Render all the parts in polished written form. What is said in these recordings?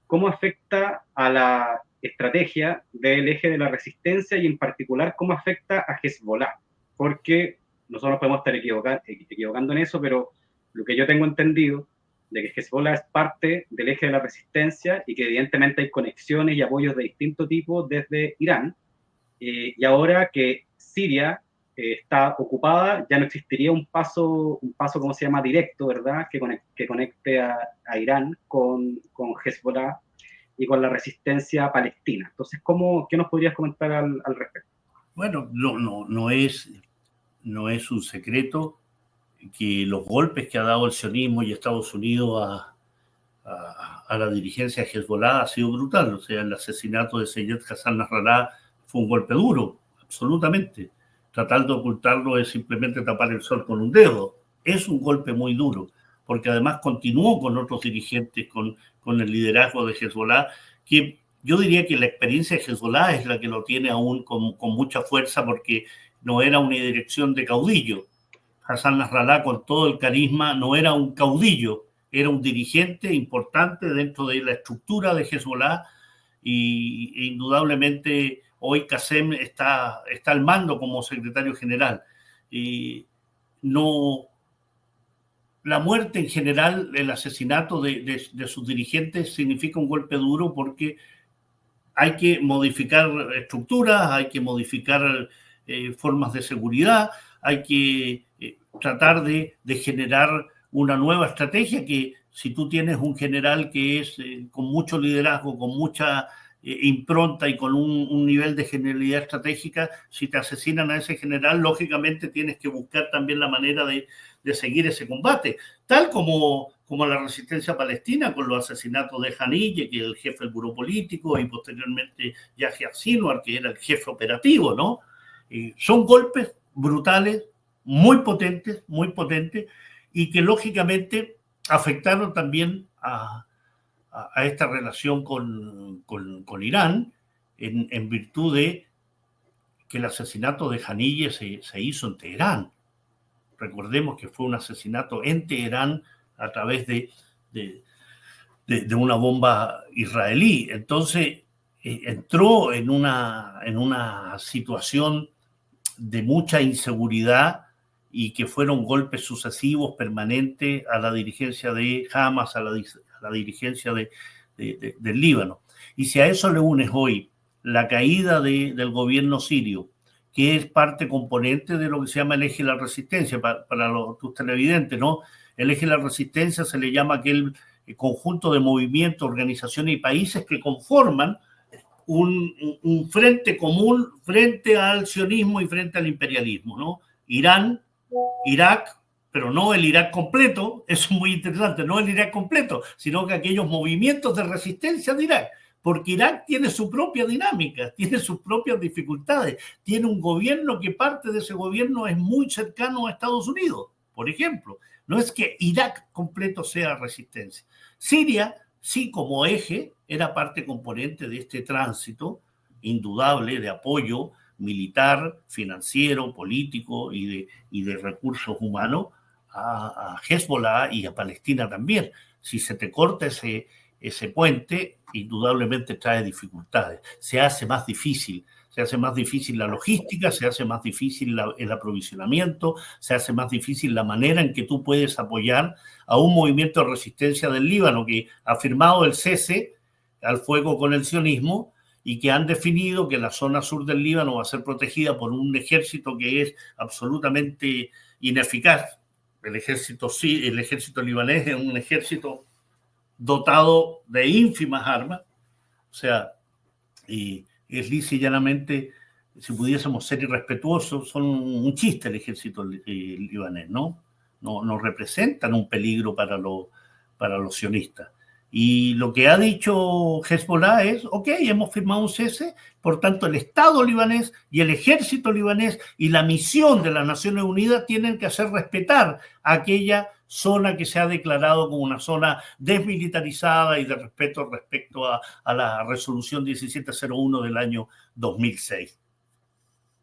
cómo afecta a la estrategia del eje de la resistencia y en particular cómo afecta a Hezbollah, porque nosotros nos podemos estar equivocando en eso, pero lo que yo tengo entendido de que Hezbollah es parte del eje de la resistencia y que evidentemente hay conexiones y apoyos de distinto tipo desde Irán, y ahora que Siria está ocupada, ya no existiría un paso, ¿cómo se llama?, directo, ¿verdad?, que conecte a Irán con Hezbollah y con la resistencia palestina. Entonces, ¿qué nos podrías comentar al respecto? Bueno, no es un secreto que los golpes que ha dado el sionismo y Estados Unidos a la dirigencia de Hezbollah ha sido brutal. O sea, el asesinato de Seyed Hassan Nasrallah fue un golpe duro, absolutamente. Tratar de ocultarlo es simplemente tapar el sol con un dedo. Es un golpe muy duro, porque además continuó con otros dirigentes, con el liderazgo de Hezbollah, que yo diría que la experiencia de Hezbollah es la que lo tiene aún con mucha fuerza, porque no era una dirección de caudillo. Hassan Nasrallah, con todo el carisma, no era un caudillo, era un dirigente importante dentro de la estructura de Hezbollah y indudablemente hoy Qasem está al mando como secretario general. Y no, la muerte en general, el asesinato de sus dirigentes significa un golpe duro porque hay que modificar estructuras, hay que modificar formas de seguridad, hay que tratar de generar una nueva estrategia que si tú tienes un general que es con mucho liderazgo, con mucha impronta y con un nivel de genialidad estratégica, si te asesinan a ese general, lógicamente tienes que buscar también la manera de seguir ese combate, tal como la resistencia palestina con los asesinatos de Haniyeh, que es el jefe del buró político, y posteriormente Yahya Sinwar, que era el jefe operativo, ¿no? Son golpes brutales, muy potentes, y que lógicamente afectaron también a esta relación con Irán en virtud de que el asesinato de Haniyeh se hizo en Teherán. Recordemos que fue un asesinato en Teherán a través de una bomba israelí. Entonces, entró en una situación de mucha inseguridad y que fueron golpes sucesivos, permanentes a la dirigencia de Hamas, a la dirigencia del Líbano. Y si a eso le unes hoy la caída del gobierno sirio, que es parte componente de lo que se llama el eje de la resistencia, para tus televidentes, ¿no? El eje de la resistencia se le llama aquel conjunto de movimientos, organizaciones y países que conforman un frente común frente al sionismo y frente al imperialismo, ¿no? Irán, Irak, pero no el Irak completo, eso es muy interesante, no el Irak completo, sino que aquellos movimientos de resistencia de Irak, porque Irak tiene su propia dinámica, tiene sus propias dificultades, tiene un gobierno que parte de ese gobierno es muy cercano a Estados Unidos, por ejemplo. No es que Irak completo sea resistencia. Siria, sí, como eje, era parte componente de este tránsito indudable de apoyo militar, financiero, político y de recursos humanos a Hezbollah y a Palestina también. Si se te corta ese puente, indudablemente trae dificultades. Se hace más difícil la logística, se hace más difícil el aprovisionamiento, se hace más difícil la manera en que tú puedes apoyar a un movimiento de resistencia del Líbano que ha firmado el cese al fuego con el sionismo y que han definido que la zona sur del Líbano va a ser protegida por un ejército que es absolutamente ineficaz. El ejército libanés es un ejército dotado de ínfimas armas, o sea, y es lisa y llanamente, si pudiésemos ser irrespetuosos, son un chiste el ejército libanés, ¿no? No representan un peligro para los sionistas. Y lo que ha dicho Hezbollah es, ok, hemos firmado un cese, por tanto el Estado libanés y el ejército libanés y la misión de las Naciones Unidas tienen que hacer respetar aquella zona que se ha declarado como una zona desmilitarizada y de respeto respecto a la resolución 1701 del año 2006.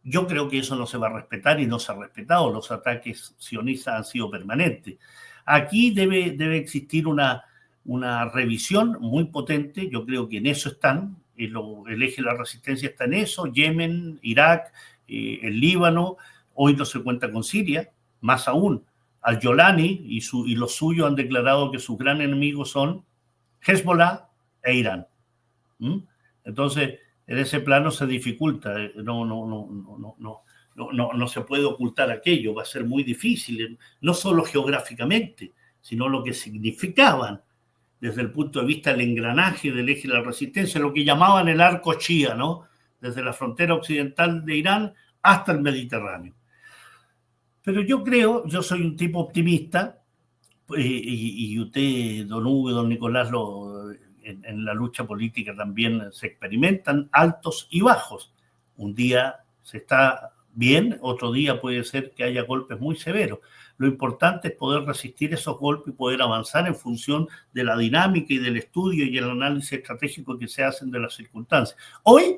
Yo creo que eso no se va a respetar y no se ha respetado. Los ataques sionistas han sido permanentes. Aquí debe existir una una revisión muy potente. Yo creo que en eso están, el eje de la resistencia está en eso, Yemen, Irak, el Líbano, hoy no se cuenta con Siria, más aún, al-Yolani y los suyos han declarado que sus gran enemigos son Hezbollah e Irán. Entonces, en ese plano se dificulta, no se puede ocultar aquello, va a ser muy difícil, no solo geográficamente, sino lo que significaban desde el punto de vista del engranaje del eje de la resistencia, lo que llamaban el arco Shia, ¿no? Desde la frontera occidental de Irán hasta el Mediterráneo. Pero yo soy un tipo optimista, y usted, don Hugo y don Nicolás, en la lucha política también se experimentan altos y bajos. Un día se está bien, otro día puede ser que haya golpes muy severos. Lo importante es poder resistir esos golpes y poder avanzar en función de la dinámica y del estudio y el análisis estratégico que se hacen de las circunstancias. Hoy,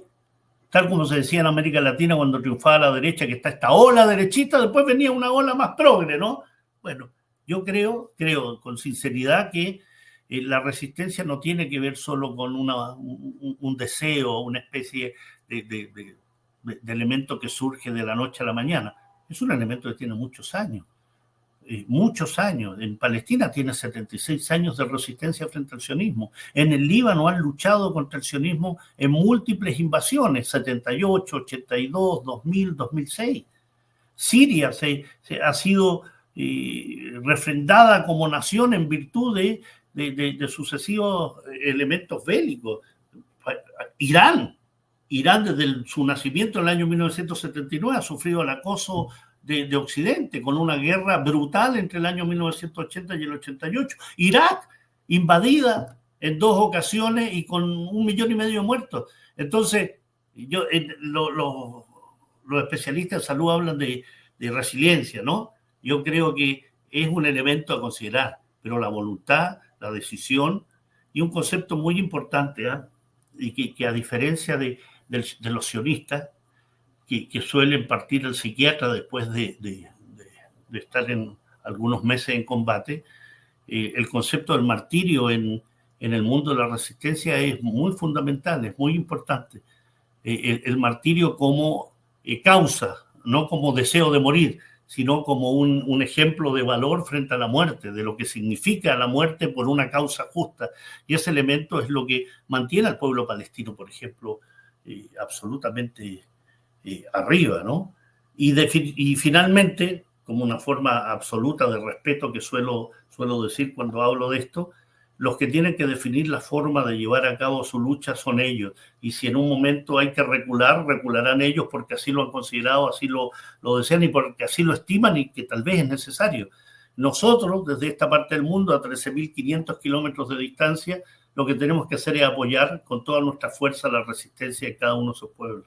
tal como se decía en América Latina cuando triunfaba la derecha, que está esta ola derechista, después venía una ola más progre, ¿no? Bueno, yo creo con sinceridad que la resistencia no tiene que ver solo con un deseo, una especie de elemento que surge de la noche a la mañana. Es un elemento que tiene muchos años. Muchos años. En Palestina tiene 76 años de resistencia frente al sionismo. En el Líbano han luchado contra el sionismo en múltiples invasiones, 78, 82, 2000, 2006. Siria ha sido refrendada como nación en virtud de sucesivos elementos bélicos. Irán desde su nacimiento en el año 1979 ha sufrido el acoso de Occidente, con una guerra brutal entre el año 1980 y el 88. Irak, invadida en 2 ocasiones y con 1,5 millones de muertos. Entonces, los especialistas en salud hablan de resiliencia, ¿no? Yo creo que es un elemento a considerar, pero la voluntad, la decisión y un concepto muy importante, y que a diferencia de los sionistas, que suelen partir al psiquiatra después de estar en algunos meses en combate, el concepto del martirio en el mundo de la resistencia es muy fundamental, es muy importante. El martirio como causa, no como deseo de morir, sino como un ejemplo de valor frente a la muerte, de lo que significa la muerte por una causa justa. Y ese elemento es lo que mantiene al pueblo palestino, por ejemplo, absolutamente arriba, ¿no? Y finalmente, como una forma absoluta de respeto que suelo decir cuando hablo de esto, los que tienen que definir la forma de llevar a cabo su lucha son ellos. Y si en un momento hay que recular, recularán ellos porque así lo han considerado, así lo desean y porque así lo estiman y que tal vez es necesario. Nosotros, desde esta parte del mundo, a 13.500 kilómetros de distancia, lo que tenemos que hacer es apoyar con toda nuestra fuerza la resistencia de cada uno de sus pueblos.